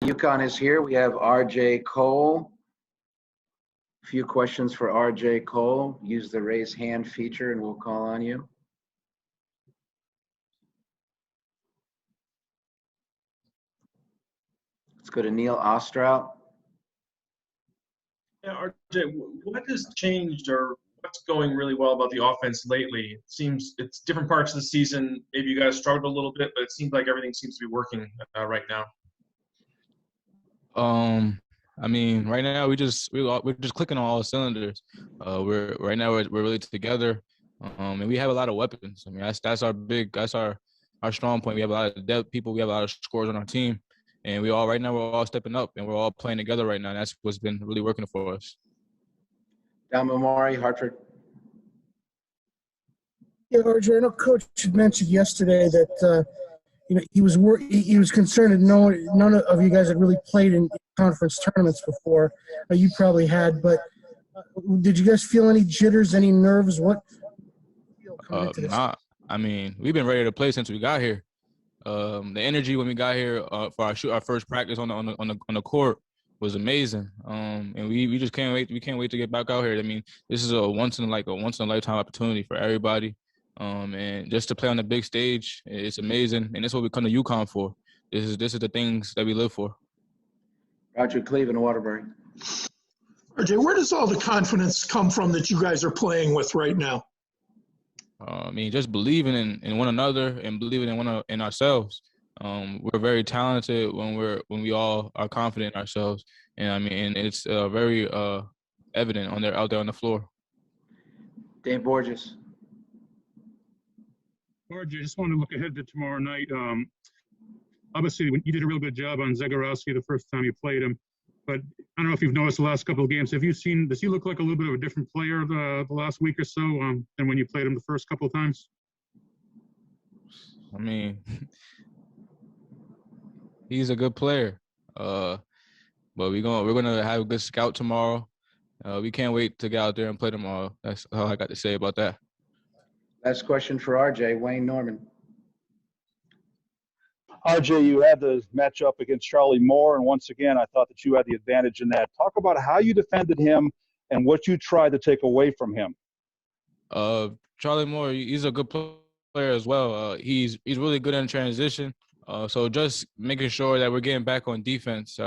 UConn is here. We have RJ Cole. A few questions for RJ Cole. Use the raise hand feature and we'll call on you. Let's go to Neil Ostrout. Yeah, RJ, what has changed or what's going really well about the offense lately? It seems it's different parts of the season. Maybe you guys struggled a little bit, but it seems like everything seems to be working right now. I mean, right now we're just clicking on all cylinders. We're really together, and we have a lot of weapons. I mean, that's our strong point. We have a lot of depth people. We have a lot of scores on our team, and we're all stepping up, and we're all playing together right now. And that's what's been really working for us. Don Mamori, Hartford. Yeah, RJ, I know Coach had mentioned yesterday that he was concerned that none of you guys had really played in conference tournaments before. You probably had, but did you guys feel any jitters, any nerves? What? Nah. I mean, we've been ready to play since we got here. The energy when we got here for our first practice on the court was amazing. And we just can't wait. We can't wait to get back out here. I mean, this is a once in a lifetime opportunity for everybody. And just to play on the big stage, it's amazing. And that's what we come to UConn for. This is the things that we live for. Roger Cleveland, Waterbury. RJ, where does all the confidence come from that you guys are playing with right now? I mean, just believing in one another and believing in ourselves. We're very talented when we all are confident in ourselves, and I mean, it's very evident out there on the floor. Dave Borges. RJ, I just want to look ahead to tomorrow night. Obviously, you did a real good job on Zagorowski the first time you played him, but I don't know if you've noticed the last couple of games. Does he look like a little bit of a different player the last week or so than when you played him the first couple of times? I mean, he's a good player, but we're gonna have a good scout tomorrow. We can't wait to get out there and play tomorrow. That's all I got to say about that. Last question for RJ, Wayne Norman. RJ, you had the matchup against Charlie Moore, and once again, I thought that you had the advantage in that. Talk about how you defended him and what you tried to take away from him. Charlie Moore, he's a good player as well. He's really good in transition. So just making sure that we're getting back on defense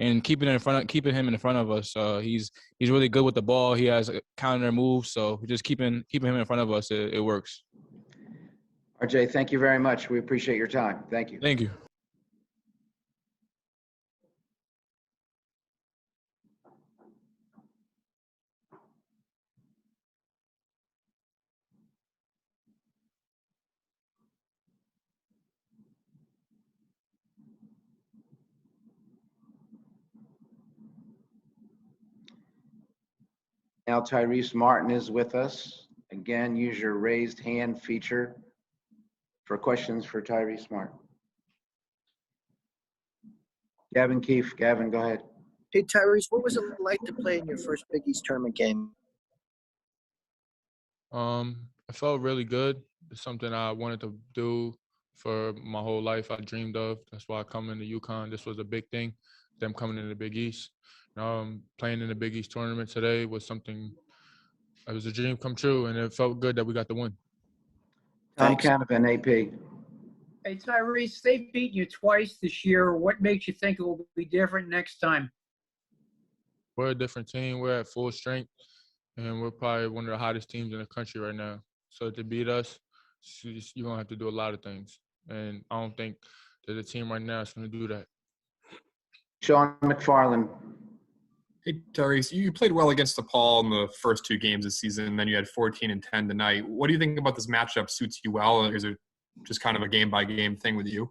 and keeping him in front of us. He's really good with the ball. He has counter moves, so just keeping him in front of us, it works. RJ, thank you very much. We appreciate your time. Thank you. Thank you. Now Tyrese Martin is with us. Again, use your raised hand feature for questions for Tyrese Martin. Gavin Keefe. Gavin, go ahead. Hey, Tyrese, what was it like to play in your first Big East tournament game? I felt really good. It's something I wanted to do for my whole life. I dreamed of. That's why I come into UConn. This was a big thing, them coming into the Big East. Playing in the Big East tournament today was something. It was a dream come true, and it felt good that we got the win. Tom Canavan, AP. Hey, Tyrese, they've beaten you twice this year. What makes you think it will be different next time? We're a different team. We're at full strength, and we're probably one of the hottest teams in the country right now. So to beat us, you're going to have to do a lot of things. And I don't think that the team right now is going to do that. Sean McFarland. Hey, Tyrese, you played well against DePaul in the first two games this season, and then you had 14 and 10 tonight. What do you think about this matchup suits you well, or is it just kind of a game-by-game thing with you?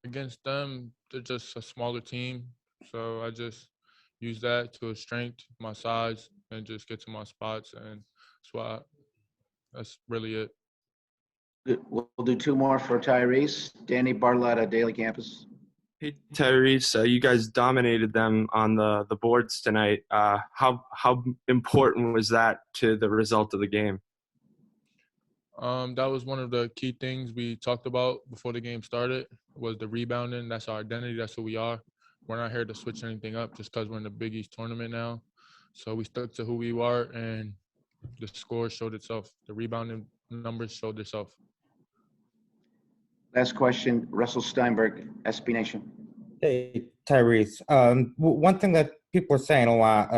Against them, they're just a smaller team, so I just use that to a strength, my size, and just get to my spots, and that's really it. We'll do two more for Tyrese. Danny Barletta, Daily Campus. Hey, Tyrese, you guys dominated them on the boards tonight. How important was that to the result of the game? That was one of the key things we talked about before the game started. was the rebounding. That's our identity. That's who we are. We're not here to switch anything up just because we're in the Big East tournament now. So we stuck to who we are, and the score showed itself. The rebounding numbers showed itself. Last question, Russell Steinberg, SB Nation. Hey, Tyrese. One thing that people are saying a lot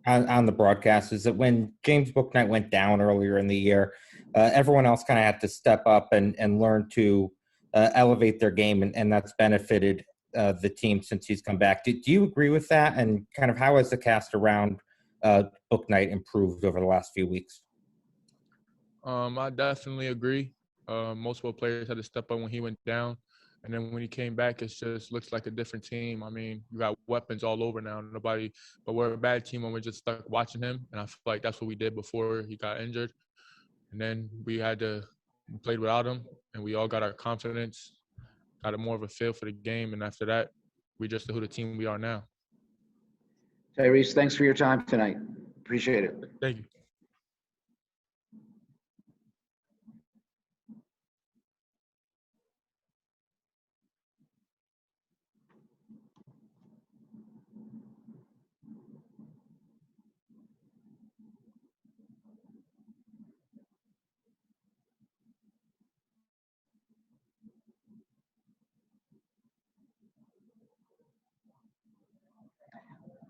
on the broadcast is that when James Bouknight went down earlier in the year, everyone else kind of had to step up and learn to elevate their game, and that's benefited the team since he's come back. Do you agree with that? And kind of how has the cast around Bouknight improved over the last few weeks? I definitely agree. Multiple players had to step up when he went down. And then when he came back, it just looks like a different team. I mean, you got weapons all over now. But we're a bad team when we're just stuck watching him. And I feel like that's what we did before he got injured. And then we played without him, and we all got our confidence, got more of a feel for the game. And after that, we just who the team we are now. Tyrese, thanks for your time tonight. Appreciate it. Thank you.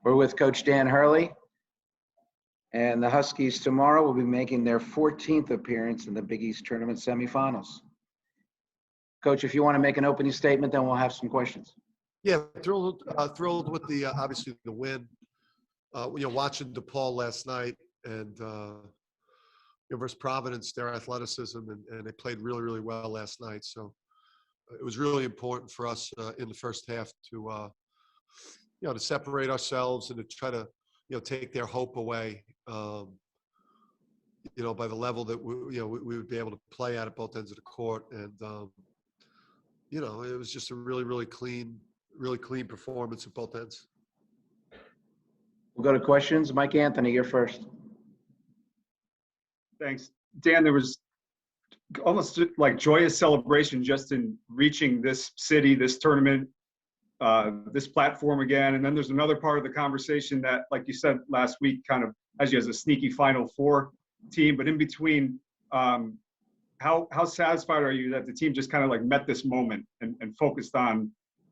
We're with Coach Dan Hurley. And the Huskies tomorrow will be making their 14th appearance in the Big East Tournament semifinals. Coach, if you want to make an opening statement, then we'll have some questions. Yeah, thrilled with the obviously the win. Watching DePaul last night and versus Providence, their athleticism, and they played really, really well last night. So it was really important for us in the first half to to separate ourselves and to try to take their hope away. By the level that we would be able to play at both ends of the court, and it was just a really, really clean performance at both ends. We'll go to questions. Mike Anthony, you're first. Thanks, Dan. There was almost like joyous celebration just in reaching this city, this tournament, this platform again. And then there's another part of the conversation that, like you said last week, kind of has you as a sneaky Final Four team. But in between, how satisfied are you that the team just kind of like met this moment and focused on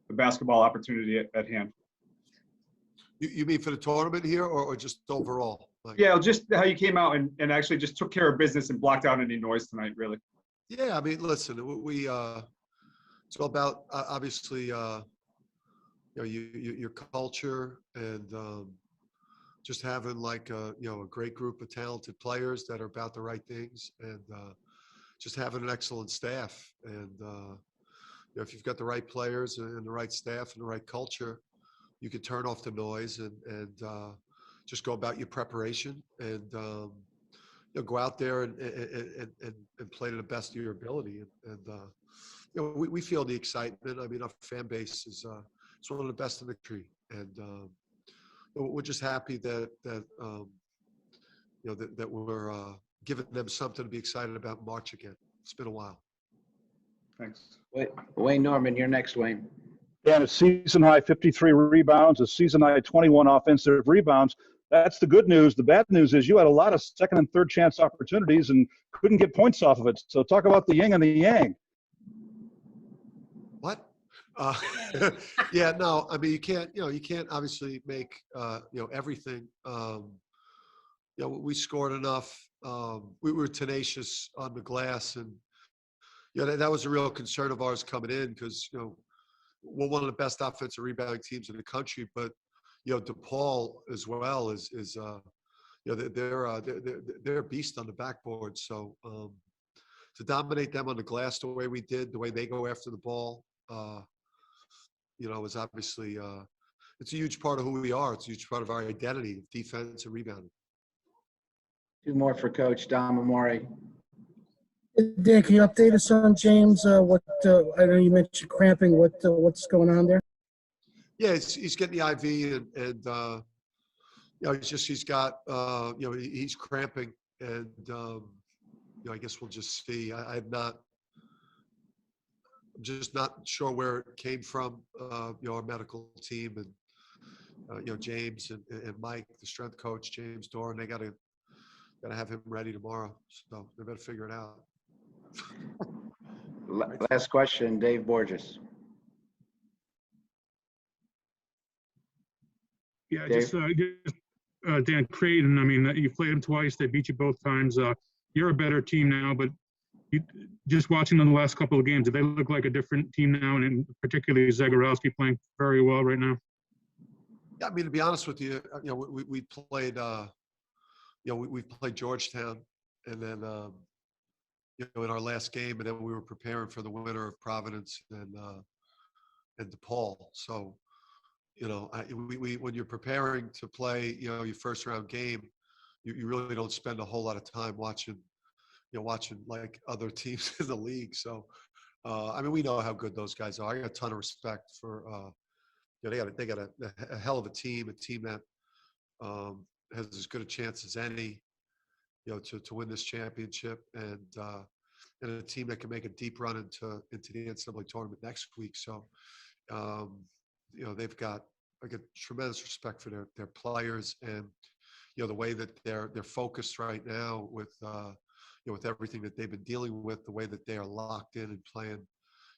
the basketball opportunity at hand? You mean for the tournament here or just overall? Yeah, just how you came out and actually just took care of business and blocked out any noise tonight, really. Yeah, I mean, listen, it's all about obviously your culture and just having like a great group of talented players that are about the right things, and just having an excellent staff. And if you've got the right players and the right staff and the right culture, you can turn off the noise and just go about your preparation and go out there and play to the best of your ability. And we feel the excitement. I mean, our fan base is it's one of the best in the country, and we're just happy that we're giving them something to be excited about in March again. It's been a while. Thanks. Wayne Norman, you're next, Wayne. And a season high 53 rebounds, a season high 21 offensive rebounds. That's the good news. The bad news is you had a lot of second and third chance opportunities and couldn't get points off of it. So talk about the yin and the yang. What? Yeah, no, I mean, you can't obviously make, everything. We scored enough. We were tenacious on the glass, and, that was a real concern of ours coming in because, we're one of the best offensive rebounding teams in the country, but, DePaul as well is they're a beast on the backboard. So to dominate them on the glass the way we did, the way they go after the ball, is obviously it's a huge part of who we are. It's a huge part of our identity, defense and rebounding. Two more for Coach Don Amore. Dan, can you update us on James? I know you mentioned cramping. What's going on there? Yeah, he's getting the IV and he's got he's cramping, and I guess we'll just see. I have not just not sure where it came from. Our medical team and James and Mike, the strength coach, James Doran, they got to have him ready tomorrow. So they better figure it out. Last question, Dave Borges. Yeah, Dave? Dan Creighton. I mean, you played them twice. They beat you both times. You're a better team now, but just watching them the last couple of games, do they look like a different team now? And particularly Zagorowski playing very well right now. Yeah, I mean, to be honest with you, we played, we played Georgetown, and then in our last game, and then we were preparing for the winner of Providence and DePaul. So, when you're preparing to play, your first round game, you really don't spend a whole lot of time watching like other teams in the league. So, I mean, we know how good those guys are. I got a ton of respect for, they got a hell of a team that has as good a chance as any, to win this championship, and a team that can make a deep run into the NCAA tournament next week. So, they've got, I get tremendous respect for their players, and the way that they're focused right now with with everything that they've been dealing with, the way that they are locked in and playing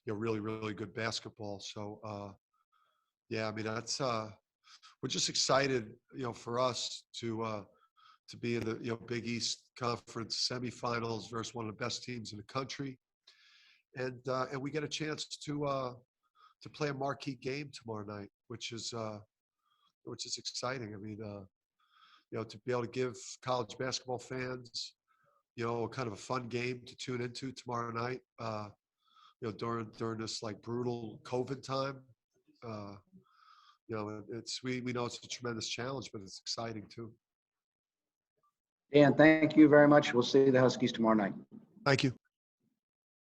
really, really good basketball. So yeah, I mean, that's we're just excited for us to be in the Big East Conference semifinals versus one of the best teams in the country, and we get a chance to play a marquee game tomorrow night, which is exciting. I mean, to be able to give college basketball fans, kind of a fun game to tune into tomorrow night, during this like brutal COVID time. We know it's a tremendous challenge, but it's exciting too. Dan, thank you very much. We'll see the Huskies tomorrow night. Thank you.